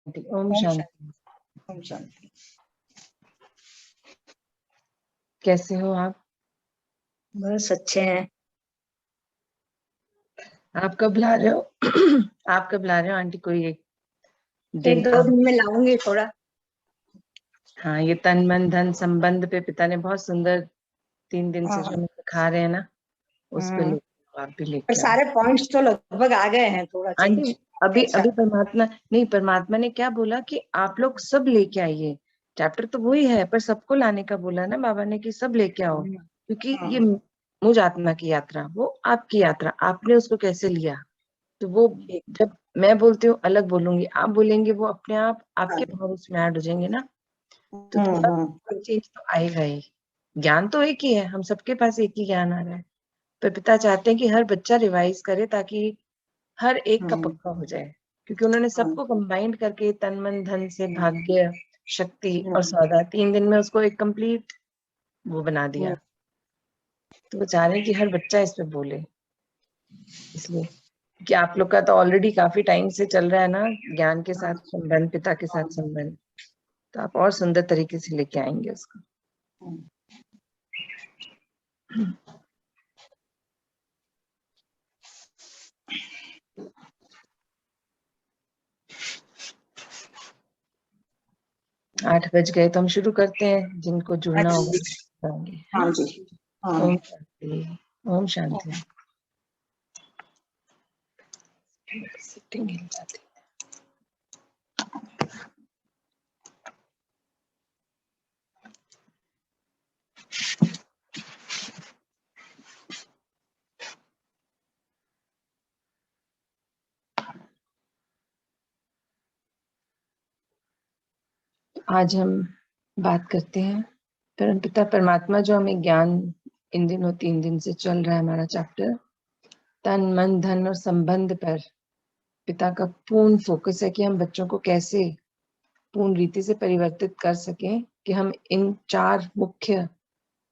ओम ओम शांति। शांति। ओम शांति। कैसे हो आप? बस अच्छे हैं। आप कब ला रहे हो? आप कब ला रहे हो आंटी को ये एक दो दिन में लाऊंगी थोड़ा। हाँ, ये तन मन धन संबंध पे पिता ने बहुत सुंदर 3 दिन से जो हाँ। हमें सिखा रहे हैं ना, उस पे हम्म। लेके आप भी पर लेके आओ। सारे पॉइंट्स तो लगभग आ गए हैं, थोड़ा आज चेकिंग। अभी अच्छा। अभी परमात्मा ने क्या बोला कि आप लोग सब लेके आइए। चैप्टर तो वही है, पर सबको लाने का बोला ना बाबा ने कि सब लेके आओ, क्योंकि ये हाँ, मुझ आत्मा की यात्रा, वो आपकी यात्रा, आपने उसको कैसे लिया। तो वो ठीक। जब मैं बोलती हूँ अलग बोलूंगी, आप बोलेंगे, वो अपने आप आपके हाँ। भाव उसमें ऐड हो जाएंगे ना, तो थोड़ा चेंज तो आएगा ही। ज्ञान तो एक ही है, हम सबके पास एक ही ज्ञान आ रहा है, पर पिता चाहते हैं कि हर बच्चा रिवाइज करे ताकि हर एक का हम्म। पक्का हो जाए, क्योंकि उन्होंने हाँ। सबको कंबाइंड करके तन मन धन से भाग्य शक्ति और हम्म। सौदा 3 दिन में उसको एक कंप्लीट वो बना दिया। तो वो चाह रहे हैं कि हर बच्चा इस पे बोले, इसलिए कि आप लोग का तो ऑलरेडी काफी टाइम से चल रहा है ना ज्ञान के साथ संबंध, पिता के साथ संबंध, तो आप और सुंदर तरीके से लेके आएंगे उसको। हम्म। 8 बज गए तो हम शुरू करते हैं, जिनको जुड़ना होगा होंगे, है हाँ ना। जी। हाँ। ओम शांति। ओम शांति। सिटिंग हिल जाती है। आज हम बात करते हैं परमपिता परमात्मा जो हमें ज्ञान इन दिनों 3 दिन से चल रहा है हमारा चैप्टर, तन मन धन और संबंध पर पिता का पूर्ण फोकस है कि हम बच्चों को कैसे पूर्ण रीति से परिवर्तित कर सकें, कि हम इन 4 मुख्य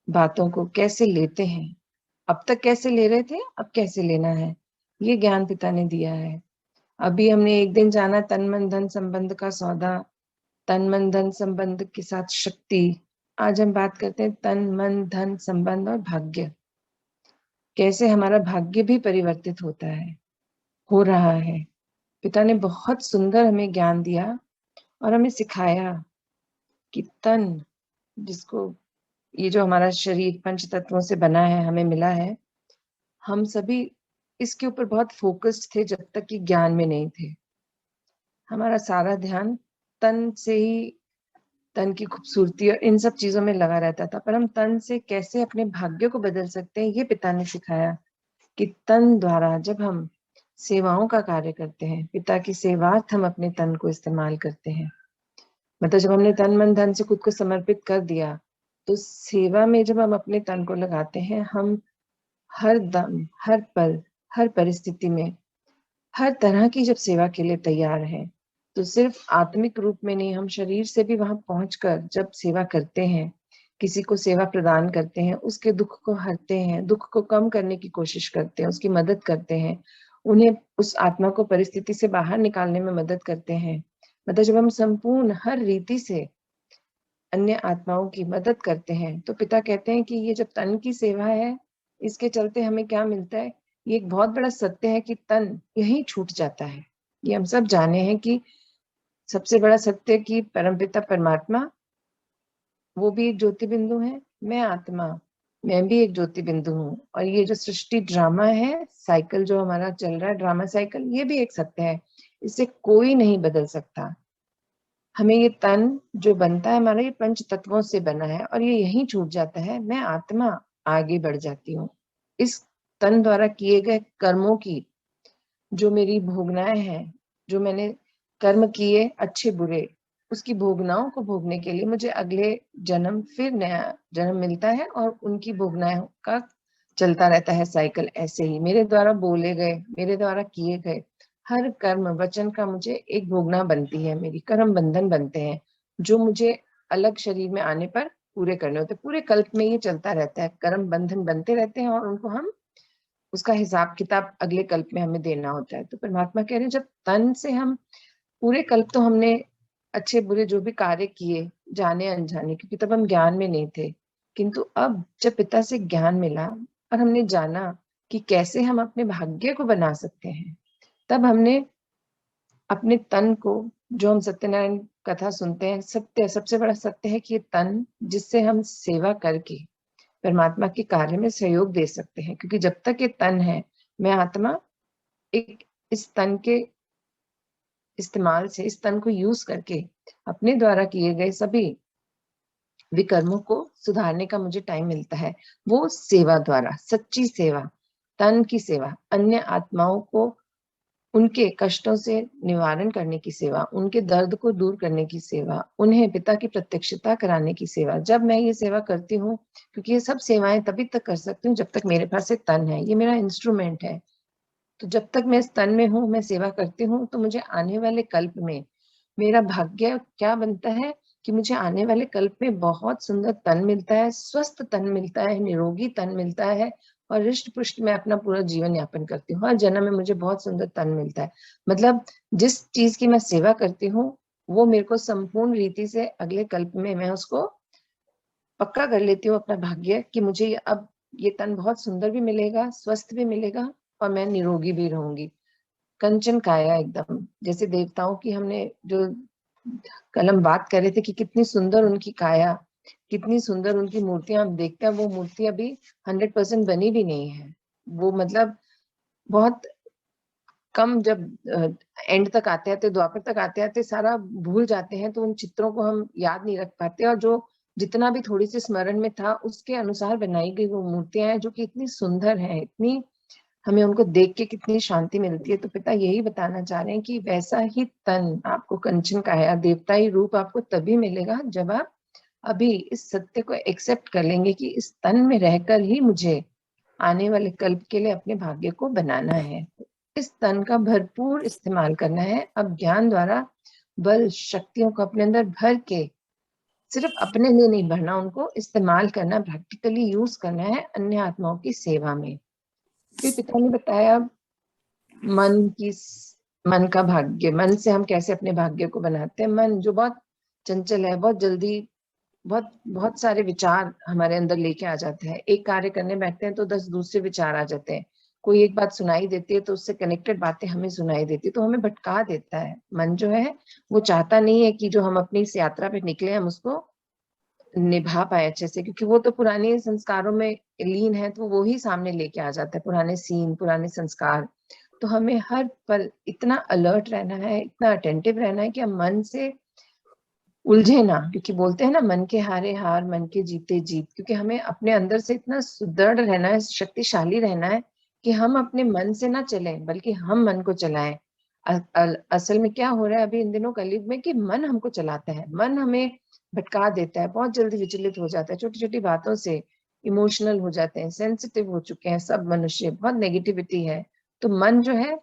बातों को कैसे लेते हैं। अब तक कैसे ले रहे थे, अब कैसे लेना है, ये ज्ञान पिता ने दिया है। अभी हमने एक दिन जाना तन मन धन संबंध का सौदा, तन मन धन संबंध के साथ शक्ति। आज हम बात करते हैं तन मन धन संबंध और भाग्य, कैसे हमारा भाग्य भी परिवर्तित होता है, हो रहा है। पिता ने बहुत सुंदर हमें ज्ञान दिया और हमें सिखाया कि तन, जिसको ये जो हमारा शरीर पंच तत्वों से बना है, हमें मिला है, हम सभी इसके ऊपर बहुत फोकस्ड थे जब तक कि ज्ञान में नहीं थे। हमारा सारा ध्यान तन से ही, तन की खूबसूरती और इन सब चीजों में लगा रहता था, पर हम तन से कैसे अपने भाग्य को बदल सकते हैं, ये पिता ने सिखाया। कि तन द्वारा जब हम सेवाओं का कार्य करते हैं, पिता की सेवार्थ हम अपने तन को इस्तेमाल करते हैं, मतलब जब हमने तन मन धन से खुद को समर्पित कर दिया, तो सेवा में जब हम अपने तन को लगाते हैं, हम हर दम, हर पल, हर परिस्थिति में, हर तरह की जब सेवा के लिए तैयार हैं, तो सिर्फ आत्मिक रूप में नहीं, हम शरीर से भी वहां पहुंचकर जब सेवा करते हैं, किसी को सेवा प्रदान करते हैं, उसके दुख को हरते हैं, दुख को कम करने की कोशिश करते हैं, उसकी मदद करते हैं, उन्हें, उस आत्मा को परिस्थिति से बाहर निकालने में मदद करते हैं, मतलब जब हम संपूर्ण हर रीति से अन्य आत्माओं की मदद करते हैं, तो पिता कहते हैं कि ये जब तन की सेवा है, इसके चलते हमें क्या मिलता है। ये एक बहुत बड़ा सत्य है कि तन यहीं छूट जाता है। ये हम सब जाने हैं कि सबसे बड़ा सत्य कि परमपिता परमात्मा, वो भी एक ज्योति बिंदु है, मैं आत्मा, मैं भी एक ज्योति बिंदु हूँ, और ये जो सृष्टि ड्रामा है, साइकिल जो हमारा चल रहा है, ड्रामा साइकिल, ये भी एक सत्य है, इसे कोई नहीं बदल सकता। हमें ये तन जो बनता है हमारा, ये पंच तत्वों से बना है, और ये यहीं छूट जाता है, मैं आत्मा आगे बढ़ जाती हूँ। इस तन द्वारा किए गए कर्मों की जो मेरी भोगनाएं हैं, जो मैंने कर्म किए अच्छे बुरे, उसकी भोगनाओं को भोगने के लिए मुझे अगले जन्म फिर नया जन्म मिलता है, और उनकी भोगनाओं का चलता रहता है साइकिल। ऐसे ही मेरे द्वारा बोले गए, मेरे द्वारा किए गए हर कर्म वचन का मुझे एक भोगना बनती है, मेरी कर्म बंधन बनते हैं, जो मुझे अलग शरीर में आने पर पूरे करने होते हैं। पूरे कल्प में ये चलता रहता है, कर्म बंधन बनते रहते हैं, और उनको हम, उसका हिसाब किताब अगले कल्प में हमें देना होता है। तो परमात्मा कह रहे हैं जब तन से हम पूरे कल्प तो हमने अच्छे बुरे जो भी कार्य किए, जाने अनजाने, क्योंकि तब हम ज्ञान में नहीं थे। किंतु अब जब पिता से ज्ञान मिला और हमने जाना कि कैसे हम अपने भाग्य को बना सकते हैं, तब हमने अपने तन को, जो हम सत्यनारायण कथा सुनते हैं, सत्य सबसे बड़ा सत्य है कि ये तन जिससे हम सेवा करके परमात्मा के कार्य में सहयोग दे सकते हैं, क्योंकि जब तक ये तन है, मैं आत्मा एक इस तन के इस्तेमाल से, इस तन को यूज करके अपने द्वारा किए गए सभी विकर्मों को सुधारने का मुझे टाइम मिलता है। वो सेवा द्वारा, सच्ची सेवा, तन की सेवा, अन्य आत्माओं को उनके कष्टों से निवारण करने की सेवा, उनके दर्द को दूर करने की सेवा, उन्हें पिता की प्रत्यक्षता कराने की सेवा। जब मैं ये सेवा करती हूँ, क्योंकि ये सब सेवाएं तभी तक कर सकती हूँ जब तक मेरे पास एक तन है, ये मेरा इंस्ट्रूमेंट है। तो जब तक मैं इस तन में हूँ, मैं सेवा करती हूँ, तो मुझे आने वाले कल्प में मेरा भाग्य क्या बनता है कि मुझे आने वाले कल्प में बहुत सुंदर तन मिलता है, स्वस्थ तन मिलता है, निरोगी तन मिलता है, और रिष्ट पुष्ट में अपना पूरा जीवन यापन करती हूँ। हर जन्म में मुझे बहुत सुंदर तन मिलता है। मतलब जिस चीज की मैं सेवा करती हूँ, वो मेरे को संपूर्ण रीति से अगले कल्प में मैं उसको पक्का कर लेती हूँ अपना भाग्य कि मुझे अब ये तन बहुत सुंदर भी मिलेगा, स्वस्थ भी मिलेगा, और मैं निरोगी भी रहूंगी। कंचन काया एकदम, जैसे देवताओं की हमने जो कल हम बात कर रहे थे कि कितनी सुंदर उनकी काया, कितनी सुंदर उनकी मूर्तियां हम देखते हैं, वो मूर्ति अभी 100% बनी भी नहीं है। वो मतलब बहुत कम, जब एंड तक आते आते, द्वापर तक आते आते सारा भूल जाते हैं, तो उन चित्रों को हम याद नहीं रख पाते, और जो जितना भी थोड़ी सी स्मरण में था उसके अनुसार बनाई गई वो मूर्तियां हैं, जो कि इतनी सुंदर है, इतनी हमें उनको देख के कितनी शांति मिलती है। तो पिता यही बताना चाह रहे हैं कि वैसा ही तन आपको, कंचन काया, देवताई रूप आपको तभी मिलेगा जब आप अभी इस सत्य को एक्सेप्ट कर लेंगे कि इस तन में रहकर ही मुझे आने वाले कल्प के लिए अपने भाग्य को बनाना है। इस तन का भरपूर इस्तेमाल करना है। अब ज्ञान द्वारा बल शक्तियों को अपने अंदर भर के, सिर्फ अपने लिए नहीं भरना, उनको इस्तेमाल करना, प्रैक्टिकली यूज करना है अन्य आत्माओं की सेवा में। फिर पिता ने बताया मन की, मन का भाग्य, मन से हम कैसे अपने भाग्य को बनाते हैं। मन जो बहुत चंचल है, बहुत जल्दी बहुत बहुत सारे विचार हमारे अंदर लेके आ जाते हैं। एक कार्य करने बैठते हैं तो 10 दूसरे विचार आ जाते हैं। कोई एक बात सुनाई देती है तो उससे कनेक्टेड बातें हमें सुनाई देती है, तो हमें भटका देता है। मन जो है वो चाहता नहीं है कि जो हम अपनी इस यात्रा पे निकले हम उसको निभा पाए अच्छे से, क्योंकि वो तो पुराने संस्कारों में लीन है, तो वो ही सामने लेके आ जाता है, पुराने सीन, पुराने संस्कार। तो हमें हर पल इतना अलर्ट रहना है, इतना अटेंटिव रहना है कि हम मन से उलझे ना, क्योंकि बोलते हैं ना, मन के हारे हार, मन के जीते जीत। क्योंकि हमें अपने अंदर से इतना सुदृढ़ रहना है, शक्तिशाली रहना है कि हम अपने मन से ना चलें, बल्कि हम मन को चलाएं। असल में क्या हो रहा है अभी इन दिनों कलयुग में कि मन हमको चलाता है, मन हमें भटका देता है, बहुत जल्दी विचलित हो जाता है, छोटी छोटी बातों से इमोशनल हो जाते हैं, सेंसिटिव हो चुके हैं सब मनुष्य, बहुत नेगेटिविटी है। तो मन जो है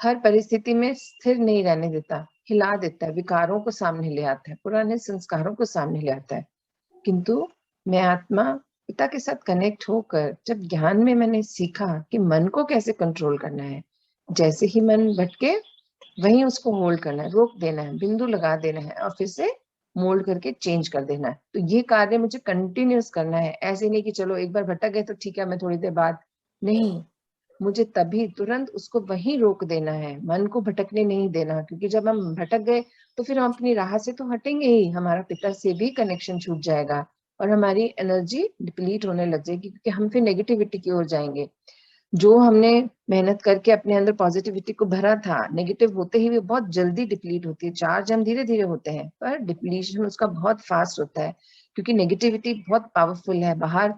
हर परिस्थिति में स्थिर नहीं रहने देता, हिला देता है, विकारों को सामने ले आता है, पुराने संस्कारों को सामने ले आता है। किंतु मैं आत्मा पिता के साथ कनेक्ट होकर जब ज्ञान में मैंने सीखा कि मन को कैसे कंट्रोल करना है, जैसे ही मन भटके वहीं उसको होल्ड करना है, रोक देना है, बिंदु लगा देना है, और फिर से मोल्ड करके चेंज कर देना है। तो ये कार्य मुझे कंटिन्यूस करना है, ऐसे नहीं कि चलो एक बार भटक गए तो ठीक है मैं थोड़ी देर बाद, नहीं, मुझे तभी तुरंत उसको वहीं रोक देना है, मन को भटकने नहीं देना। क्योंकि जब हम भटक गए तो फिर हम अपनी राह से तो हटेंगे ही, हमारा पिता से भी कनेक्शन छूट जाएगा और हमारी एनर्जी डिप्लीट होने लग जाएगी, क्योंकि हम फिर नेगेटिविटी की ओर जाएंगे। जो हमने मेहनत करके अपने अंदर पॉजिटिविटी को भरा था, नेगेटिव होते ही वो बहुत जल्दी डिप्लीट होती है। चार्ज हम धीरे धीरे होते हैं पर डिप्लीशन उसका बहुत फास्ट होता है, क्योंकि नेगेटिविटी बहुत पावरफुल है। बाहर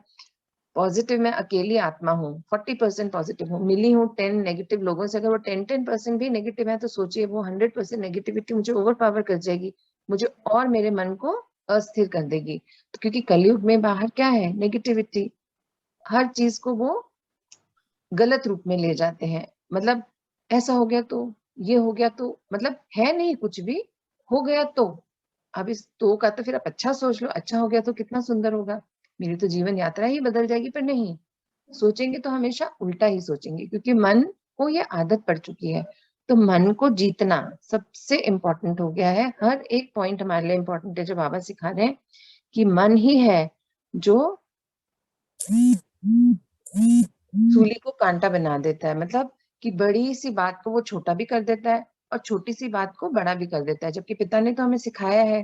पॉजिटिव में अकेली आत्मा हूँ, 40% पॉजिटिव हूँ, मिली हूँ 10 नेगेटिव लोगों से, अगर वो 10% भी नेगेटिव है तो सोचिए वो 100% नेगेटिविटी मुझे ओवर पावर कर जाएगी, मुझे और मेरे मन को अस्थिर कर देगी। तो क्योंकि कलयुग में बाहर क्या है, नेगेटिविटी, हर चीज को वो गलत रूप में ले जाते हैं। मतलब ऐसा हो गया तो, ये हो गया तो, मतलब है नहीं कुछ भी, हो गया तो। अब इस तो का तो फिर आप अच्छा सोच लो, अच्छा हो गया तो कितना सुंदर होगा, मेरी तो जीवन यात्रा ही बदल जाएगी। पर नहीं, सोचेंगे तो हमेशा उल्टा ही सोचेंगे, क्योंकि मन को ये आदत पड़ चुकी है। तो मन को जीतना सबसे इम्पोर्टेंट हो गया है। हर एक पॉइंट हमारे लिए इम्पोर्टेंट है जो बाबा सिखा रहे हैं कि मन ही है जो सूली को कांटा बना देता है। मतलब कि बड़ी सी बात को वो छोटा भी कर देता है और छोटी सी बात को बड़ा भी कर देता है। जबकि पिता ने तो हमें सिखाया है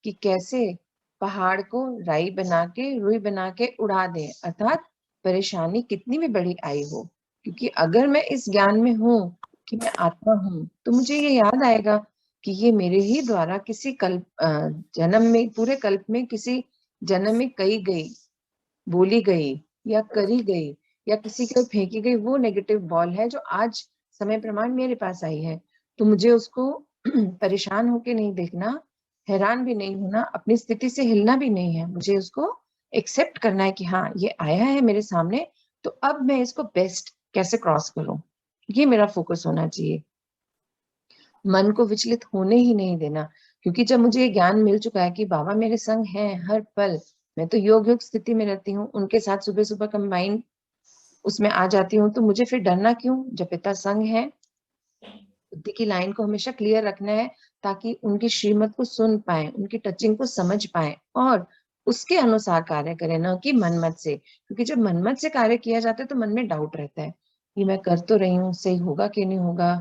कि कैसे पहाड़ को राई बना के रुई बना के उड़ा दे, अर्थात परेशानी कितनी भी बड़ी आई हो, क्योंकि अगर मैं इस ज्ञान में हूँ कि मैं आत्मा हूँ तो मुझे ये याद आएगा कि ये मेरे ही द्वारा किसी कल्प जन्म में, पूरे कल्प में किसी जन्म में कही गई, बोली गई या करी गई या किसी के फेंकी गई वो नेगेटिव बॉल है जो आज समय प्रमाण मेरे पास आई है। तो मुझे उसको परेशान होके नहीं देखना, हैरान भी नहीं होना, अपनी स्थिति से हिलना भी नहीं है। मुझे उसको एक्सेप्ट करना है कि हाँ ये आया है मेरे सामने, तो अब मैं इसको बेस्ट कैसे क्रॉस करूं, ये मेरा फोकस होना चाहिए। मन को विचलित होने ही नहीं देना, क्योंकि जब मुझे ये ज्ञान मिल चुका है कि बाबा मेरे संग हैं हर पल, मैं तो योग योग स्थिति में रहती हूँ, उनके साथ सुबह सुबह कंबाइन उसमें आ जाती हूँ, तो मुझे फिर डरना क्यों जब पिता संग है। बुद्धि की लाइन को हमेशा क्लियर रखना है ताकि उनकी श्रीमत को सुन पाए, उनकी टचिंग को समझ पाए और उसके अनुसार कार्य करें, ना कि मनमत से। क्योंकि जब मनमत से कार्य किया जाता है तो मन में डाउट रहता है कि मैं कर तो रही हूँ, सही होगा कि नहीं होगा,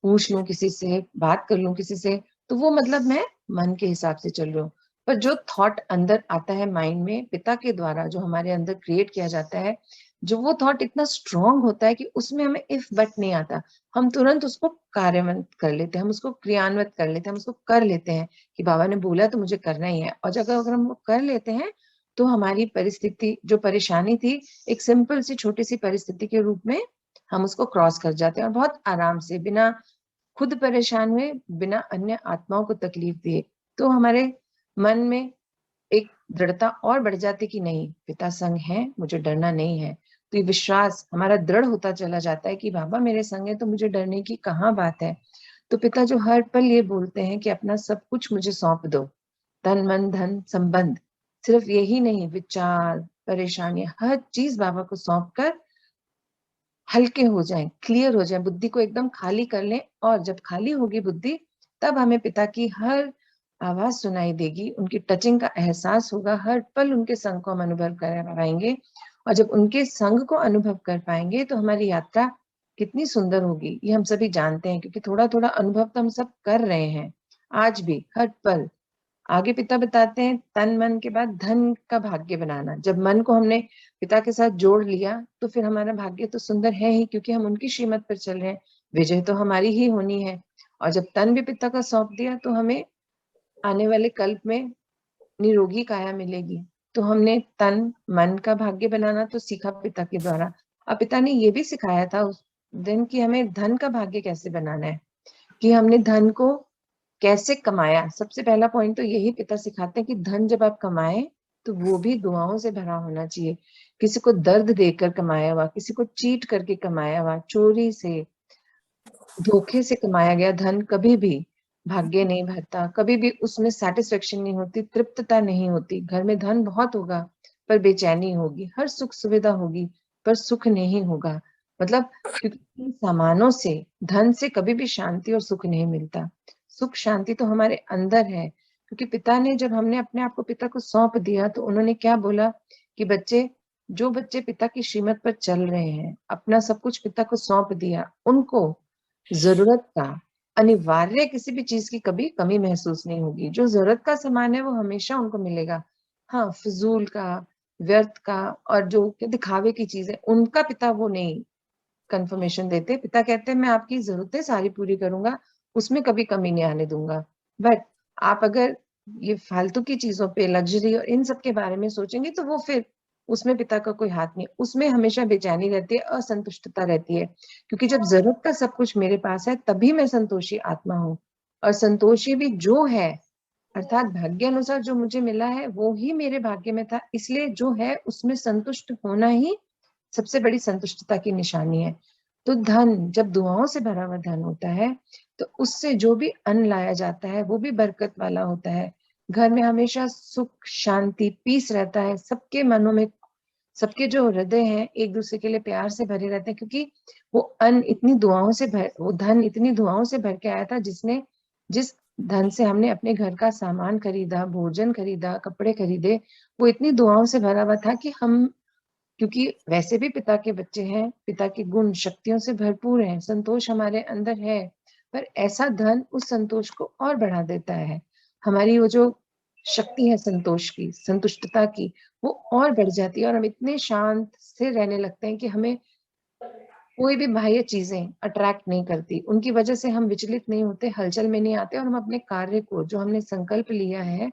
पूछ लूं किसी से, बात कर लूं किसी से, तो वो मतलब मैं मन के हिसाब से चल रही हूँ। पर जो थॉट अंदर आता है माइंड में पिता के द्वारा, जो हमारे अंदर क्रिएट किया जाता है, जो वो थॉट इतना स्ट्रांग होता है कि उसमें हमें इफ बट नहीं आता, हम तुरंत उसको कार्यान्वित कर लेते हैं, हम उसको क्रियान्वित कर लेते हैं, हम उसको कर लेते हैं कि बाबा ने बोला तो मुझे करना ही है। और जब अगर हम वो कर लेते हैं तो हमारी परिस्थिति, जो परेशानी थी, एक सिंपल सी छोटी सी परिस्थिति के रूप में हम उसको क्रॉस कर जाते हैं और बहुत आराम से, बिना खुद परेशान हुए, बिना अन्य आत्माओं को तकलीफ दिए। तो हमारे मन में एक दृढ़ता और बढ़ जाती कि नहीं, पिता संग है, मुझे डरना नहीं है। तो ये विश्वास हमारा दृढ़ होता चला जाता है कि बाबा मेरे संग है तो मुझे डरने की कहाँ बात है। तो पिता जो हर पल ये बोलते हैं कि अपना सब कुछ मुझे सौंप दो, तन मन धन संबंध, सिर्फ यही नहीं, विचार, परेशानियां, हर चीज बाबा को सौंप कर हल्के हो जाएं, क्लियर हो जाएं, बुद्धि को एकदम खाली कर लें। और जब खाली होगी बुद्धि, तब हमें पिता की हर आवाज सुनाई देगी, उनकी टचिंग का एहसास होगा, हर पल उनके संग को हम अनुभव कर पाएंगे। और जब उनके संग को अनुभव कर पाएंगे तो हमारी यात्रा कितनी सुंदर होगी, ये हम सभी जानते हैं, क्योंकि थोड़ा थोड़ा अनुभव तो हम सब कर रहे हैं आज भी, हर पल। आगे पिता बताते हैं तन मन के बाद धन का भाग्य बनाना। जब मन को हमने पिता के साथ जोड़ लिया तो फिर हमारा भाग्य तो सुंदर है ही, क्योंकि हम उनकी श्रीमत पर चल रहे हैं, विजय तो हमारी ही होनी है। और जब तन भी पिता का सौंप दिया तो हमें आने वाले कल्प में निरोगी काया मिलेगी। तो हमने तन मन का भाग्य बनाना तो सीखा पिता के द्वारा। अब पिता ने ये भी सिखाया था उस दिन कि हमें धन का भाग्य कैसे बनाना है, कि हमने धन को कैसे कमाया। सबसे पहला पॉइंट तो यही पिता सिखाते हैं कि धन जब आप कमाए तो वो भी दुआओं से भरा होना चाहिए। किसी को दर्द देकर कमाया हुआ, किसी को चीट करके कमाया हुआ, चोरी से, धोखे से कमाया गया धन कभी भी भाग्य नहीं भरता, कभी भी उसमें सेटिस्फेक्शन नहीं होती, तृप्तता नहीं होती। घर में धन बहुत होगा पर बेचैनी होगी, हर सुख सुविधा होगी पर सुख नहीं होगा। मतलब क्योंकि इन सामानों से, धन से कभी भी शांति और सुख नहीं मिलता। सुख शांति तो हमारे अंदर है। क्योंकि पिता ने, जब हमने अपने आप को पिता को सौंप दिया तो उन्होंने क्या बोला कि बच्चे, जो बच्चे पिता की श्रीमत पर चल रहे हैं, अपना सब कुछ पिता को सौंप दिया, उनको जरूरत का, अनिवार्य किसी भी चीज की कभी कमी महसूस नहीं होगी। जो जरूरत का सामान है वो हमेशा उनको मिलेगा। हाँ, फिजूल का, व्यर्थ का और जो दिखावे की चीज है, उनका पिता वो नहीं कंफर्मेशन देते। पिता कहते हैं मैं आपकी जरूरतें सारी पूरी करूंगा, उसमें कभी कमी नहीं आने दूंगा। बट आप अगर ये फालतू की चीजों पे, लग्जरी और इन सब के बारे में सोचेंगे तो वो फिर उसमें पिता का कोई हाथ नहीं, उसमें हमेशा बेचैनी रहती है, असंतुष्टता रहती है। क्योंकि जब जरूरत का सब कुछ मेरे पास है तभी मैं संतोषी आत्मा हूँ। और संतोषी भी जो है, अर्थात भाग्य अनुसार जो मुझे मिला है वो ही मेरे भाग्य में था, इसलिए जो है उसमें संतुष्ट होना ही सबसे बड़ी संतुष्टता की निशानी है। तो धन जब दुआओं से भरा हुआ धन होता है तो उससे जो भी अन्न लाया जाता है वो भी बरकत वाला होता है। घर में हमेशा सुख शांति पीस रहता है, सबके मनों में सबके जो हृदय हैं एक दूसरे के लिए प्यार से भरे रहते हैं, क्योंकि वो अन्न इतनी दुआओं से वो धन इतनी दुआओं से भर के आया था, जिस धन से हमने अपने घर का सामान खरीदा, भोजन खरीदा, कपड़े खरीदे, वो इतनी दुआओं से भरा हुआ था कि हम, क्योंकि वैसे भी पिता के बच्चे हैं, पिता के गुण शक्तियों से भरपूर हैं, संतोष हमारे अंदर है, पर ऐसा धन उस संतोष को और बढ़ा देता है। हमारी वो जो शक्ति है संतोष की, संतुष्टता की, वो और बढ़ जाती है और हम इतने शांत से रहने लगते हैं कि हमें कोई भी बाह्य चीजें अट्रैक्ट नहीं करती, उनकी वजह से हम विचलित नहीं होते, हलचल में नहीं आते, और हम अपने कार्य को, जो हमने संकल्प लिया है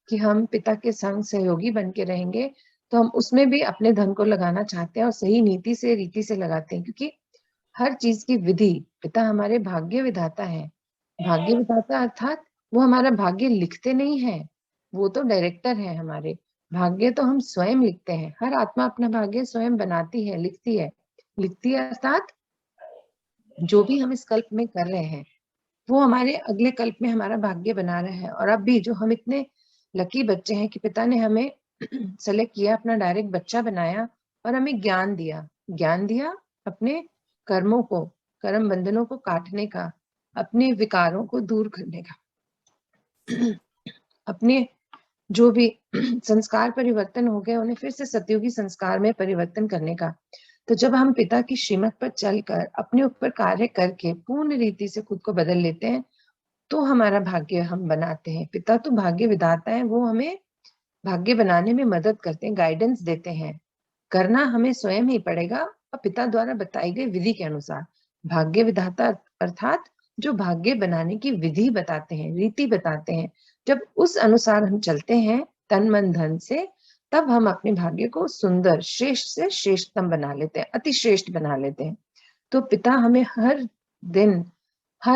कि हम पिता के संग सहयोगी बन के रहेंगे, तो हम उसमें भी अपने धन को लगाना चाहते हैं और सही नीति से रीति से लगाते हैं, क्योंकि हर चीज की विधि, पिता हमारे भाग्य विधाता है। भाग्य विधाता अर्थात वो हमारा भाग्य लिखते नहीं है, वो तो डायरेक्टर है हमारे। भाग्य तो हम स्वयं लिखते हैं, हर आत्मा अपना भाग्य स्वयं बनाती है, लिखती है अर्थात जो भी हम इस कल्प में कर रहे हैं वो हमारे अगले कल्प में हमारा भाग्य बना रहा है। और अब भी जो हम इतने लकी बच्चे हैं कि पिता ने हमें सेलेक्ट किया, अपना डायरेक्ट बच्चा बनाया और हमें ज्ञान दिया अपने कर्मों को, कर्म बंधनों को काटने का, अपने विकारों को दूर करने का, अपने जो भी संस्कार परिवर्तन हो गए उन्हें फिर से सतयुगी संस्कार में परिवर्तन करने का। तो जब हम पिता की श्रीमत पर चलकर अपने ऊपर कार्य करके पूर्ण रीति से खुद को बदल लेते हैं, तो हमारा भाग्य हम बनाते हैं। पिता तो भाग्य विधाता है, वो हमें भाग्य बनाने में मदद करते हैं, गाइडेंस देते हैं। करना हमें स्वयं ही पड़ेगा और पिता द्वारा बताई गई विधि के अनुसार। भाग्य विधाता अर्थात जो भाग्य बनाने की विधि बताते हैं, रीति बताते हैं, जब उस अनुसार हम चलते हैं तन मन धन से, तब हम अपने भाग्य को सुंदर, श्रेष्ठ से श्रेष्ठतम बना लेते हैं, अति श्रेष्ठ बना लेते हैं। तो पिता हमें हर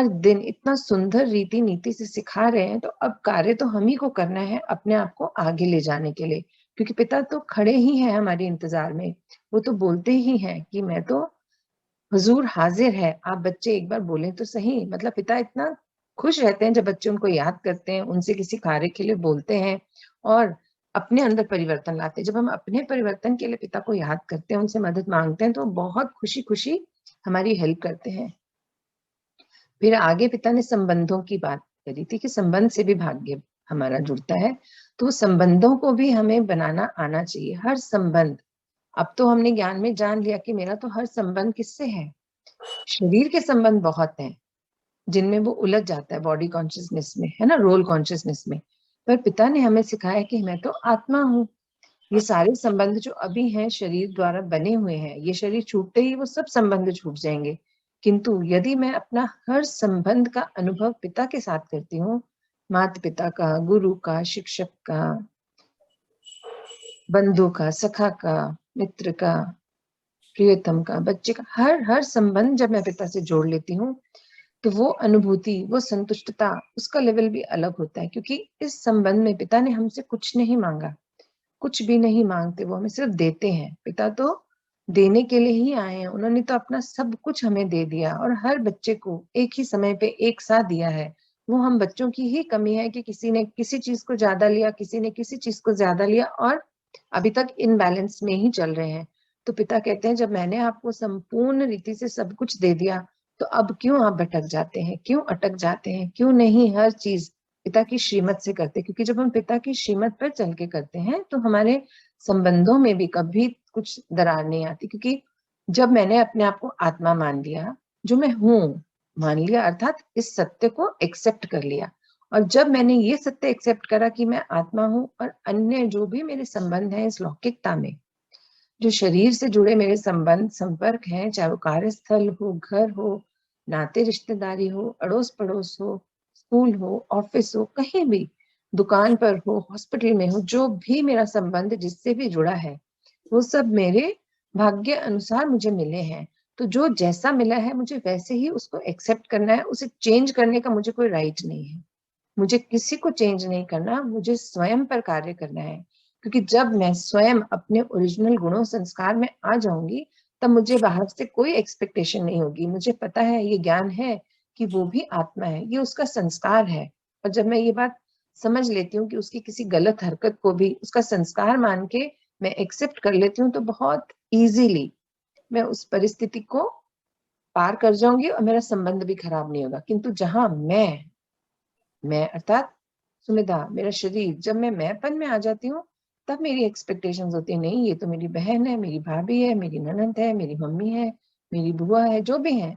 दिन इतना सुंदर रीति नीति से सिखा रहे हैं, तो अब कार्य तो हम ही को करना है अपने आप को आगे ले जाने के लिए, क्योंकि पिता तो खड़े ही हैं हमारे इंतजार में। वो तो बोलते ही हैं कि मैं तो, हुजूर हाजिर है, आप बच्चे एक बार बोलें तो सही। मतलब पिता इतना खुश रहते हैं जब बच्चे उनको याद करते हैं, उनसे किसी कार्य के लिए बोलते हैं और अपने अंदर परिवर्तन लाते हैं। जब हम अपने परिवर्तन के लिए पिता को याद करते हैं, उनसे मदद मांगते हैं, तो बहुत खुशी खुशी हमारी हेल्प करते हैं। फिर आगे पिता ने संबंधों की बात करी थी कि संबंध से भी भाग्य हमारा जुड़ता है, तो संबंधों को भी हमें बनाना आना चाहिए। हर संबंध, अब तो हमने ज्ञान में जान लिया कि मेरा तो हर संबंध किससे है। शरीर के संबंध बहुत हैं जिनमें वो उलझ जाता है, बॉडी कॉन्शियसनेस में, है ना, रोल कॉन्शियसनेस में। पर पिता ने हमें सिखाया कि मैं तो आत्मा हूँ। ये सारे संबंध जो अभी हैं शरीर द्वारा बने हुए हैं, ये शरीर छूटते ही वो सब संबंध छूट जाएंगे। किंतु यदि मैं अपना हर संबंध का अनुभव पिता के साथ करती हूँ, माता पिता का, गुरु का, शिक्षक का, बंधु का, सखा का, मित्र का, प्रियतम का, बच्चे का, हर संबंध जब मैं पिता से जोड़ लेती हूँ, तो वो अनुभूति, वो संतुष्टता, उसका लेवल भी अलग होता है। क्योंकि इस संबंध में पिता ने हमसे कुछ नहीं मांगा, कुछ भी नहीं मांगते, वो हमें सिर्फ देते हैं। पिता तो देने के लिए ही आए हैं, उन्होंने तो अपना सब कुछ हमें दे दिया और हर बच्चे को एक ही समय पे एक साथ दिया है। वो हम बच्चों की ही कमी है कि किसी ने किसी चीज को ज्यादा लिया, किसी ने किसी चीज को ज्यादा लिया और अभी तक इनबैलेंस में ही चल रहे हैं। तो पिता कहते हैं जब मैंने आपको संपूर्ण रीति से सब कुछ दे दिया, तो अब क्यों आप भटक जाते हैं, क्यों अटक जाते हैं, क्यों नहीं हर चीज पिता की श्रीमत से करते। क्योंकि जब हम पिता की श्रीमत पर चल के करते हैं तो हमारे संबंधों में भी कभी कुछ दरार नहीं आती। क्योंकि जब मैंने अपने आप को आत्मा मान लिया, जो मैं हूं मान लिया, अर्थात इस सत्य को एक्सेप्ट कर लिया, और जब मैंने ये सत्य एक्सेप्ट करा कि मैं आत्मा हूं और अन्य जो भी मेरे संबंध हैं इस लौकिकता में, जो शरीर से जुड़े मेरे संबंध संपर्क हैं, चाहे वो कार्यस्थल हो, घर हो, नाते रिश्तेदारी हो, अड़ोस पड़ोस हो, स्कूल हो, ऑफिस हो, कहीं भी, दुकान पर हो, हॉस्पिटल में हो, जो भी मेरा संबंध जिससे भी जुड़ा है, वो सब मेरे भाग्य अनुसार मुझे मिले हैं। तो जो जैसा मिला है मुझे वैसे ही उसको एक्सेप्ट करना है, उसे चेंज करने का मुझे कोई राइट नहीं है। मुझे किसी को चेंज नहीं करना, मुझे स्वयं पर कार्य करना है। क्योंकि जब मैं स्वयं अपने ओरिजिनल गुणों संस्कार में आ जाऊंगी, तब मुझे बाहर से कोई एक्सपेक्टेशन नहीं होगी। मुझे पता है, ये ज्ञान है कि वो भी आत्मा है, ये उसका संस्कार है। और जब मैं ये बात समझ लेती हूँ कि उसकी किसी गलत हरकत को भी उसका संस्कार मान के मैं एक्सेप्ट कर लेती हूँ तो बहुत इजीली मैं उस परिस्थिति को पार कर जाऊंगी और मेरा संबंध भी खराब नहीं होगा। किंतु जहां मैं अर्थात सुमिधा, मेरा शरीर, जब मैं मैंपन में आ जाती हूँ तब मेरी एक्सपेक्टेशंस होती है, नहीं ये तो मेरी बहन है, मेरी भाभी है, मेरी ननद है, मेरी मम्मी है, मेरी बुआ है, जो भी है,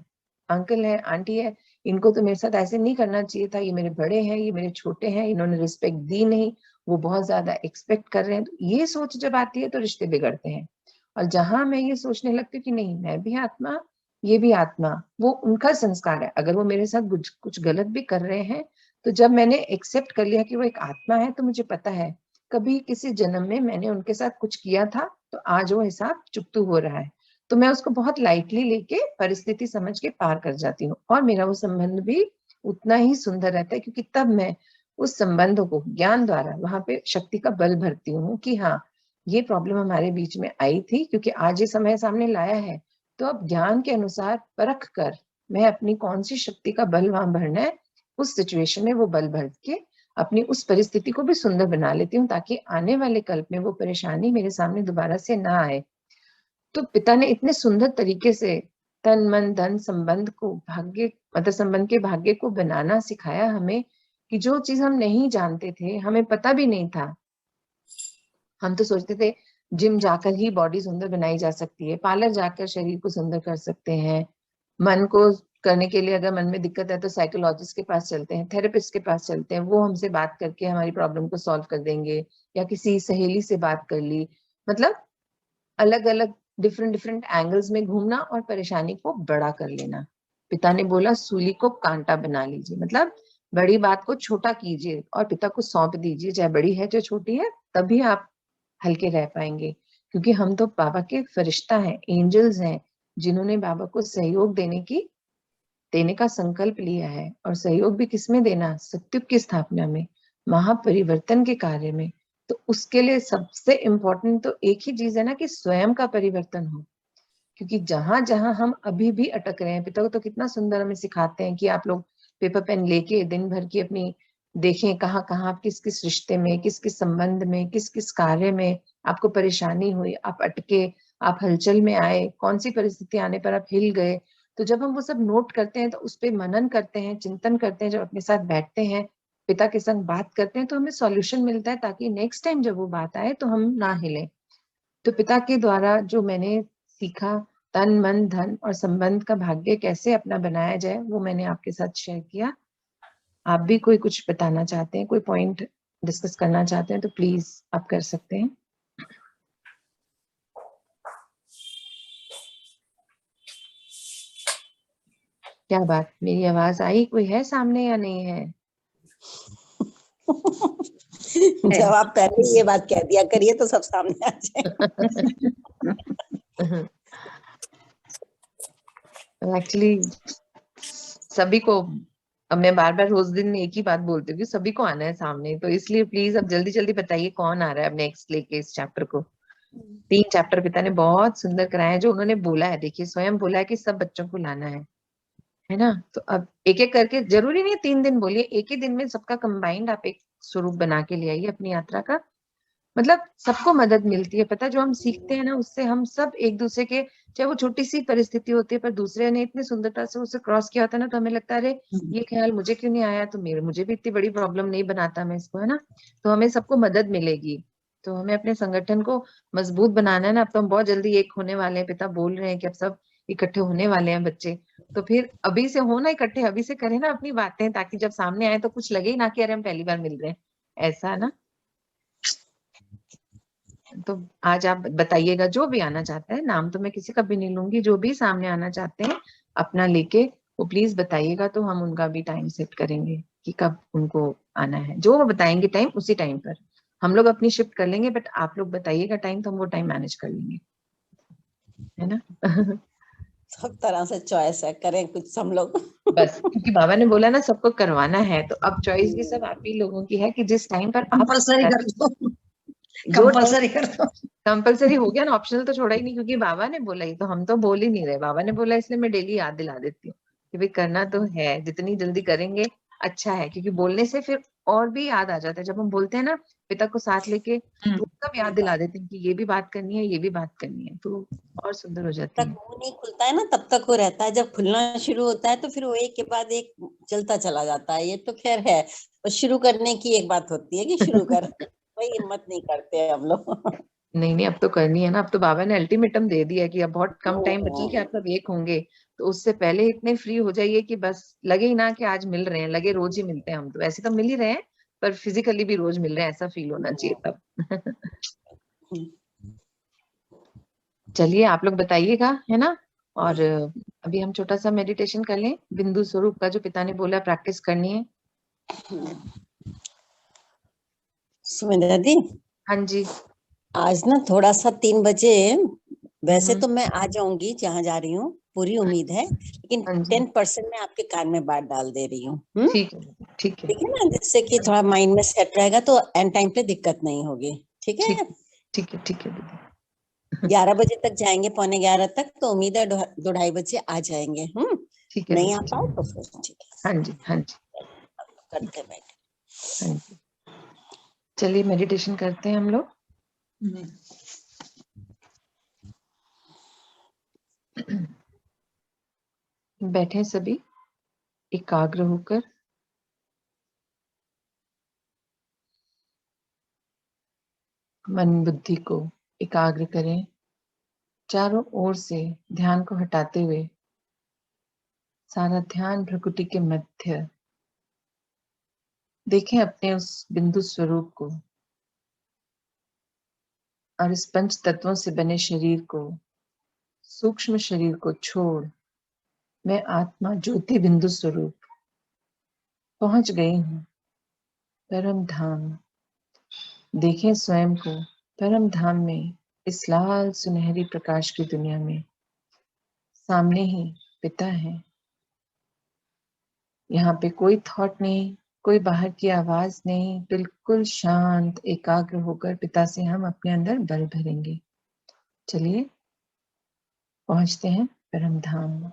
अंकल है, आंटी है, इनको तो मेरे साथ ऐसे नहीं करना चाहिए था, ये मेरे बड़े हैं, ये मेरे छोटे हैं, इन्होंने रिस्पेक्ट दी नहीं, वो बहुत ज्यादा एक्सपेक्ट कर रहे हैं। तो ये सोच जब आती है तो रिश्ते बिगड़ते हैं। और जहां मैं ये सोचने लगती हूँ कि नहीं, मैं भी आत्मा, ये भी आत्मा, वो उनका संस्कार है, अगर वो मेरे साथ कुछ गलत भी कर रहे हैं तो जब मैंने एक्सेप्ट कर लिया कि वो एक आत्मा है तो मुझे पता है कभी किसी जन्म में मैंने उनके साथ कुछ किया था तो आज वो हिसाब चुकतू हो रहा है। तो मैं उसको बहुत लाइटली लेके परिस्थिति समझ के पार कर जाती हूँ और मेरा वो संबंध भी उतना ही सुंदर रहता है, क्योंकि तब मैं उस संबंधों को ज्ञान द्वारा वहां पे शक्ति का बल भरती हूँ कि हाँ, ये प्रॉब्लम हमारे बीच में आई थी क्योंकि आज ये समय सामने लाया है, तो अब ज्ञान के अनुसार परख कर मैं अपनी कौन सी शक्ति का बल वहां भरना है, उस सिचुएशन में वो बल भर के अपनी उस परिस्थिति को भी सुंदर बना लेती हूँ, ताकि आने वाले कल्प में वो परेशानी मेरे सामने दोबारा से ना आए। तो पिता ने इतने सुंदर तरीके से तन मन धन संबंध को भाग्य, मतलब संबंध के भाग्य को बनाना सिखाया हमें, कि जो चीज हम नहीं जानते थे, हमें पता भी नहीं था। हम तो सोचते थे जिम जाकर ही बॉडी सुंदर बनाई जा सकती है, पार्लर जाकर शरीर को सुंदर कर सकते हैं, मन को करने के लिए अगर मन में दिक्कत है तो साइकोलॉजिस्ट के पास चलते हैं, थेरेपिस्ट के पास चलते हैं, वो हमसे बात करके हमारी प्रॉब्लम को सॉल्व कर देंगे, या किसी सहेली से बात कर ली, मतलब अलग अलग डिफरेंट डिफरेंट एंगल्स में घूमना और परेशानी को बड़ा कर लेना। पिता ने बोला सूली को कांटा बना लीजिए, मतलब बड़ी बात को छोटा कीजिए और पिता को सौंप दीजिए, चाहे बड़ी है चाहे छोटी है, तभी आप हल्के रह पाएंगे। क्योंकि हम तो बाबा के फरिश्ता हैं, एंजल्स हैं, जिन्होंने बाबा को सहयोग देने का संकल्प लिया है। और सहयोग भी किसमें देना, सत्युग की स्थापना में, महापरिवर्तन के कार्य में। तो उसके लिए सबसे इम्पोर्टेंट तो एक ही चीज है ना, कि स्वयं का परिवर्तन हो। क्योंकि जहां जहां हम अभी भी अटक रहे हैं, पिता तो कितना सुंदर हमें सिखाते हैं कि आप लोग पेपर पेन लेके दिन भर की अपनी देखें, कहाँ कहाँ आप किस किस रिश्ते में, किस किस संबंध में, किस किस कार्य में आपको परेशानी हुई, आप अटके, आप हलचल में आए, कौन सी परिस्थिति आने पर आप हिल गए। तो जब हम वो सब नोट करते हैं तो उस पर मनन करते हैं, चिंतन करते हैं, जब अपने साथ बैठते हैं, पिता के संग बात करते हैं, तो हमें सॉल्यूशन मिलता है, ताकि नेक्स्ट टाइम जब वो बात आए तो हम ना हिले। तो पिता के द्वारा जो मैंने सीखा, तन मन धन और संबंध का भाग्य कैसे अपना बनाया जाए, वो मैंने आपके साथ शेयर किया। आप भी कोई कुछ बताना चाहते हैं, कोई पॉइंट डिस्कस करना चाहते हैं तो प्लीज आप कर सकते हैं। क्या बात, मेरी आवाज आई, कोई है सामने या नहीं है? जब आप पहले ये बात कह दिया करिए तो सब सामने आ जाए। एक्चुअली सभी को, अब मैं बार बार रोज दिन एक ही बात बोलती हूँ कि सभी को आना है सामने, तो इसलिए प्लीज अब जल्दी जल्दी बताइए कौन आ रहा है अब नेक्स्ट लेके इस चैप्टर को। 3 चैप्टर पिता ने बहुत सुंदर कराए हैं, जो उन्होंने बोला है, देखिए स्वयं बोला है कि सब बच्चों को लाना है ना। तो अब एक एक करके, जरूरी नहीं है 3 दिन बोलिए, एक ही दिन में सबका कंबाइंड आप एक स्वरूप बना के ले आइए अपनी यात्रा का। मतलब सबको मदद मिलती है, पता, जो हम सीखते हैं ना उससे हम सब एक दूसरे के, चाहे वो छोटी सी परिस्थिति होती है पर दूसरे ने इतनी सुंदरता से उसे क्रॉस किया होता है ना, तो हमें लगता है अरे ये ख्याल मुझे क्यों नहीं आया, तो मुझे भी इतनी बड़ी प्रॉब्लम नहीं बनाता मैं इसको, है ना। तो हमें सबको मदद मिलेगी। तो हमें अपने संगठन को मजबूत बनाना है ना। अब तो हम बहुत जल्दी एक होने वाले हैं, पिता बोल रहे हैं कि अब सब इकट्ठे होने वाले हैं बच्चे, तो फिर अभी से हो ना इकट्ठे, अभी से करें ना अपनी बातें, ताकि जब सामने आए तो कुछ लगे ही ना कि अरे हम पहली बार मिल रहे हैं, ऐसा है ना। तो आज आप बताइएगा, जो भी आना चाहता है, नाम तो मैं किसी का भी नहीं लूंगी, जो भी सामने आना चाहते हैं अपना लेके वो प्लीज बताइएगा, तो हम उनका भी टाइम सेट करेंगे कि कब उनको आना है। जो वो बताएंगे टाइम, उसी टाइम पर हम लोग अपनी शिफ्ट कर लेंगे, बट आप लोग बताइएगा टाइम, तो हम वो टाइम मैनेज कर लेंगे, है ना। सब तरह से चॉइस है, करें कुछ हम लोग। बस क्योंकि बाबा ने बोला ना सबको करवाना है, तो अब चॉइस भी सब आप ही लोगों की है कि जिस टाइम पर आप कंपल्सरी कर दो, जो कंपल्सरी कर दो। कंपल्सरी हो गया ना, ऑप्शनल तो छोड़ा ही नहीं, क्योंकि बाबा ने बोला ही, तो हम तो बोल ही नहीं रहे, बाबा ने बोला इसलिए मैं डेली याद दिला देती हूँ कि भाई करना तो है, जितनी जल्दी करेंगे अच्छा है, क्योंकि बोलने से फिर और भी याद आ जाता है। जब हम बोलते हैं ना पिता को साथ लेके, तो तब याद दिला देते हैं कि ये भी बात करनी है, ये भी बात करनी है, तो और सुंदर हो जाती तक है। मुंह नहीं खुलता है ना तब तक वो रहता है, जब खुलना शुरू होता है तो फिर वो एक के बाद एक चलता चला जाता है। ये तो खैर है, और शुरू करने की एक बात होती है कि शुरू कर वही हिम्मत नहीं करते हम लोग। नहीं नहीं, अब तो करनी है ना। अब तो बाबा ने अल्टीमेटम दे दिया कि अब बहुत कम टाइम बचा है कि आप सब एक होंगे, तो उससे पहले इतने फ्री हो जाइए कि बस लगे ही ना कि आज मिल रहे हैं, लगे रोज ही मिलते हैं। हम तो वैसे तो मिल ही रहे हैं, पर फिजिकली भी रोज मिल रहे हैं, ऐसा फील होना चाहिए तब। चलिए आप लोग बताइएगा, है ना। और अभी हम छोटा सा मेडिटेशन कर लें, बिंदु स्वरूप का जो पिता ने बोला प्रैक्टिस करनी है। सुमित्रा दी, हाँ जी। आज ना थोड़ा सा 3 बजे, वैसे हम्म। तो मैं आ जाऊंगी जहाँ जा रही हूँ, पूरी उम्मीद है, लेकिन हाँ जी। 10% मैं आपके कान में बात डाल दे रही हूँ। ठीक है, ठीक है। ठीक है ना, जिससे कि थोड़ा माइंड में सेट रहेगा तो एंड टाइम पे दिक्कत नहीं होगी। ठीक ठीक है। है, ठीक है, ठीक है दीदी। 11 बजे तक जाएंगे, पौने 11 तक, तो उम्मीद है 2-2:30 बजे आ जाएंगे। ठीक है नहीं आ दीदी, ठीक पाओ है। तो फिर ठीक हाँ जी, हाँ जी, है, करते बैठे। हाँ जी। चलिए मेडिटेशन करते हैं हम लोग। बैठे सभी एकाग्र होकर। मन बुद्धि को एकाग्र करें, चारों ओर से ध्यान को हटाते हुए सारा ध्यान प्रकृति के मध्य देखें, अपने उस बिंदु स्वरूप को और इस पंच तत्वों से बने शरीर को, सूक्ष्म शरीर को छोड़ मैं आत्मा ज्योति बिंदु स्वरूप पहुंच गई हूँ परम धाम। देखें स्वयं को परम धाम में, इस लाल सुनहरी प्रकाश की दुनिया में। सामने ही पिता है, यहाँ पे कोई थॉट नहीं, कोई बाहर की आवाज नहीं, बिल्कुल शांत एकाग्र होकर पिता से हम अपने अंदर बल भरेंगे। चलिए पहुंचते हैं परम धाम।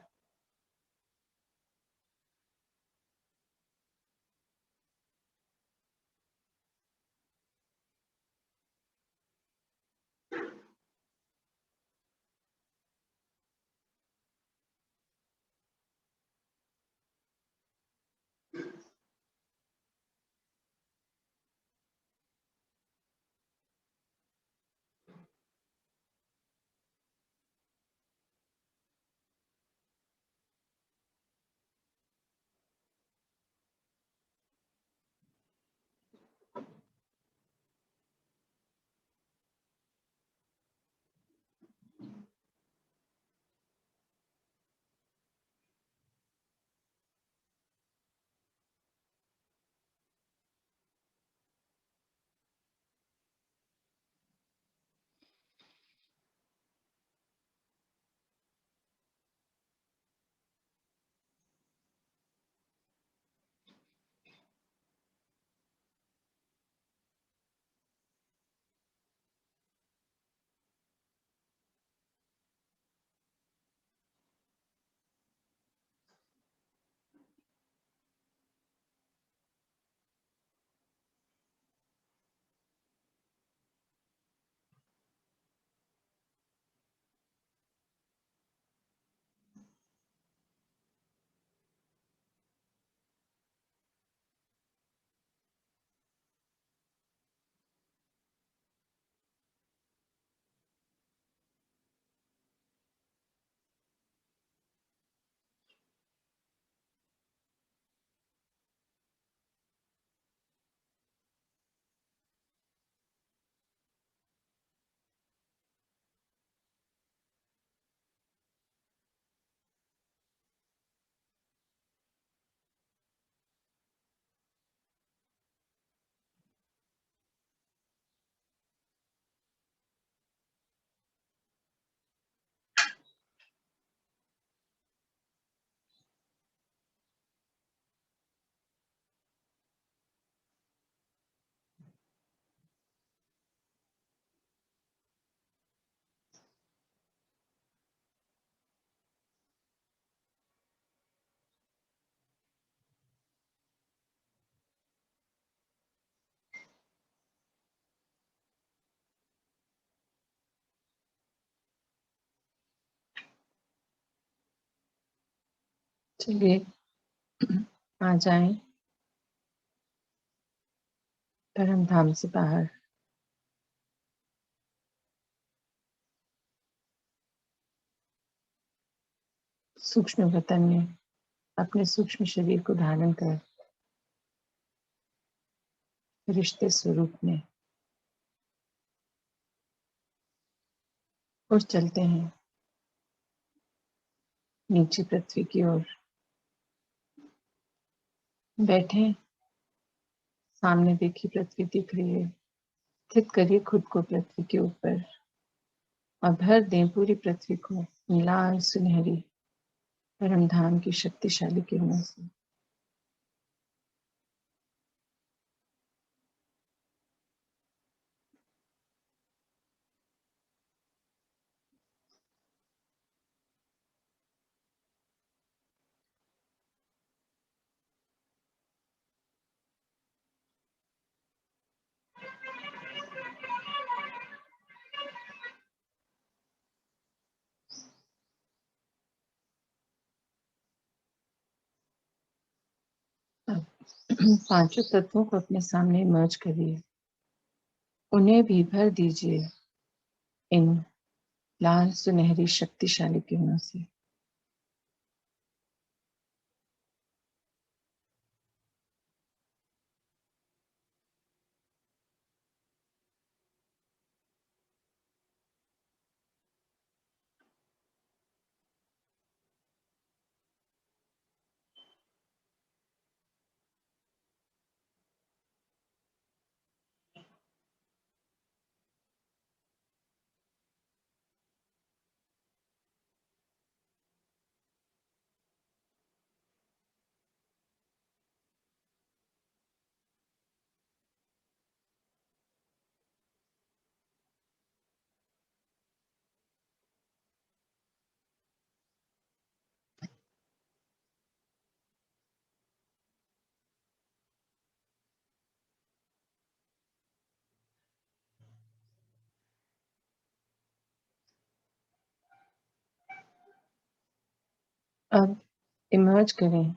चलिए आ जाएं परम धाम से बाहर। सूक्ष्म वतन में अपने सूक्ष्म शरीर को धारण कर रिश्ते स्वरूप में और चलते हैं नीचे पृथ्वी की ओर। बैठे, सामने देखी पृथ्वी दिख रही है। स्थित करिए खुद को पृथ्वी के ऊपर और भर दें पूरी पृथ्वी को लाल सुनहरी परम धाम की शक्तिशाली किरणों से। अब पांचों तत्वों को अपने सामने मर्ज करिए, उन्हें भी भर दीजिए इन लाल सुनहरी शक्तिशाली किरणों से। अब इमर्ज करें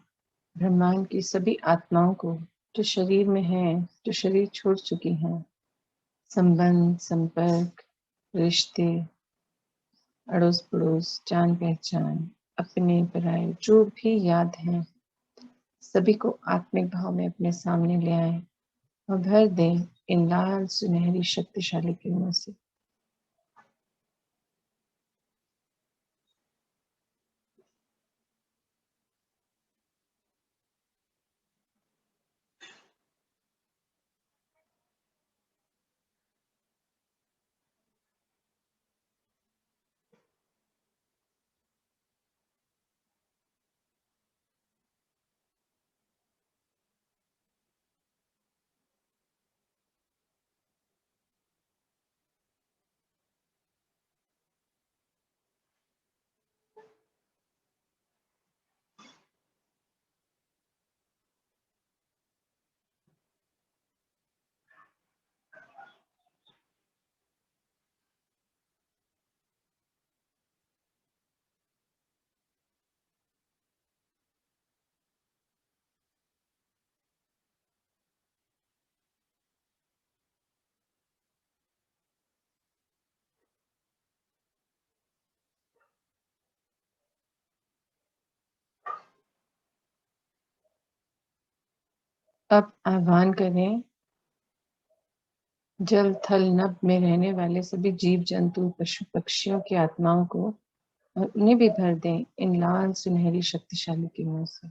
ब्रह्मांड की सभी आत्माओं को जो शरीर में हैं, जो शरीर छोड़ चुकी हैं। संबंध, संपर्क, रिश्ते, अड़ोस पड़ोस, जान पहचान, अपने पराए जो भी याद हैं, सभी को आत्मिक भाव में अपने सामने ले आए और भर दें इन लाल सुनहरी शक्तिशाली किरणों से। अब आह्वान करें जल थल नभ में रहने वाले सभी जीव जंतु पशु पक्षियों की आत्माओं को और उन्हें भी भर दें इन लाल सुनहरी शक्तिशाली किरणों से।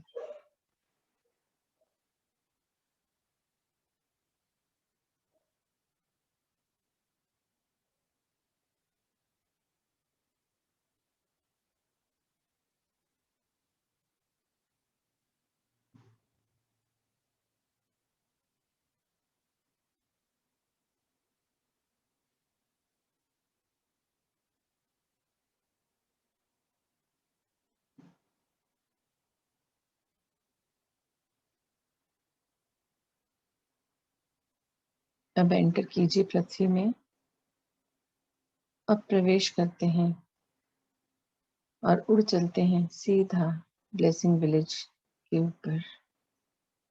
अब एंटर कीजिए पृथ्वी में। अब प्रवेश करते हैं और उड़ चलते हैं सीधा ब्लेसिंग विलेज के ऊपर।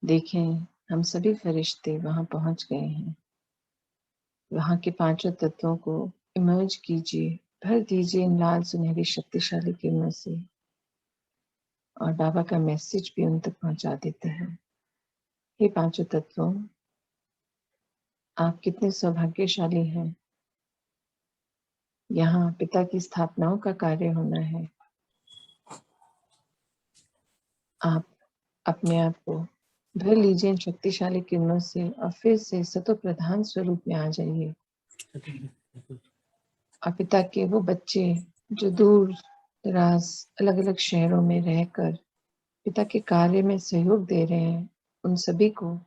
देखें, हम सभी फरिश्ते वहां पहुंच गए हैं। वहां के पांचों तत्वों को इमर्ज कीजिए, भर दीजिए इन लाल सुनहरी शक्तिशाली किरणों से, और बाबा का मैसेज भी उन तक पहुंचा देते हैं। ये पांचों तत्वों, आप कितने सौभाग्यशाली हैं। यहाँ पिता की स्थापनाओं का कार्य होना है। आप अपने आप को भर लीजिए इन शक्तिशाली किरणों से और फिर से सतो प्रधान स्वरूप में आ जाइए। और पिता के वो बच्चे जो दूर दराज अलग अलग शहरों में रहकर पिता के कार्य में सहयोग दे रहे हैं, उन सभी को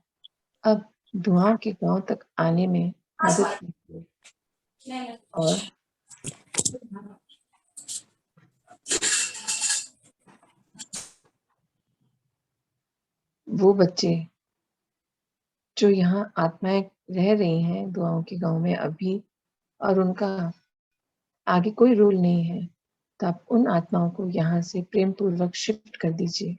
अब धुआं के गांव तक आने में मदद कीजिए। और वो बच्चे जो यहाँ आत्माएं रह रही हैं दुआओं के गांव में अभी, और उनका आगे कोई रोल नहीं है, तो आप उन आत्माओं को यहाँ से प्रेम पूर्वक शिफ्ट कर दीजिए।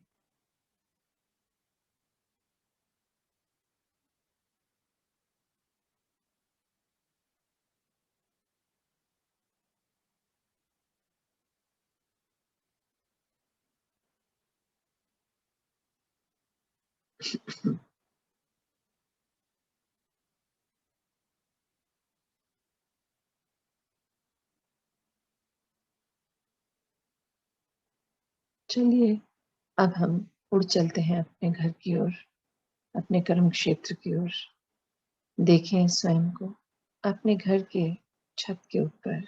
चलिए, अब हम उड़ चलते हैं अपने घर की ओर, अपने कर्म क्षेत्र की ओर। देखें स्वयं को अपने घर के छत के ऊपर।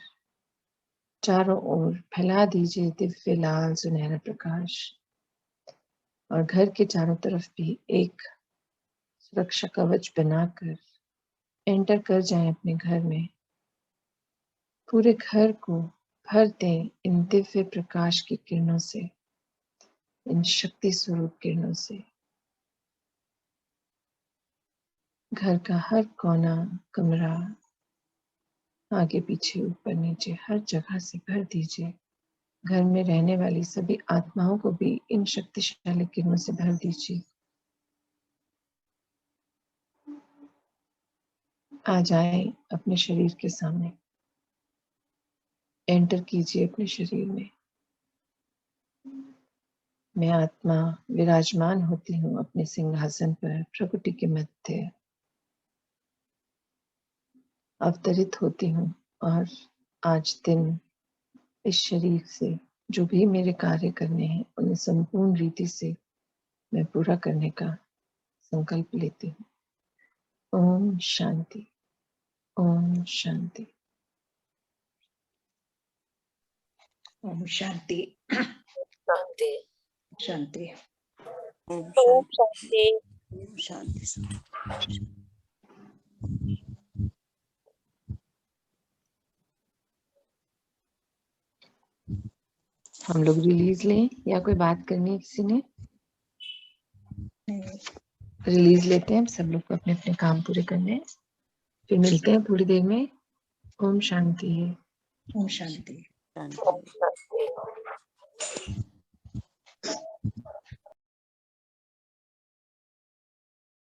चारों ओर फैला दीजिए दिव्य लाल सुनहरा प्रकाश, और घर के चारों तरफ भी एक सुरक्षा कवच बनाकर एंटर कर जाएं अपने घर में। पूरे घर को भर दें इन दिव्य प्रकाश की किरणों से, इन शक्ति स्वरूप किरणों से। घर का हर कोना, कमरा, आगे पीछे ऊपर नीचे हर जगह से भर दीजिए। घर में रहने वाली सभी आत्माओं को भी इन शक्तिशाली किरणों से भर दीजिए। आ जाए अपने शरीर के सामने, एंटर कीजिए अपने शरीर में। मैं आत्मा विराजमान होती हूँ अपने सिंहासन पर प्रकृति के मध्य, अवतरित होती हूँ, और आज दिन इस शरीर से जो भी मेरे कार्य करने हैं उन्हें संपूर्ण रीति से मैं पूरा करने का संकल्प लेती हूँ। ओम शांति, ओम शांति। ओम शांति शांति। शांति। ओम शांति। शांति। शांति। हम लोग रिलीज लें या कोई बात करनी है किसी ने? रिलीज लेते हैं, सब लोग को अपने अपने काम पूरे करने हैं, फिर मिलते हैं थोड़ी देर में। ओम शांति। ओम शांति। शांति।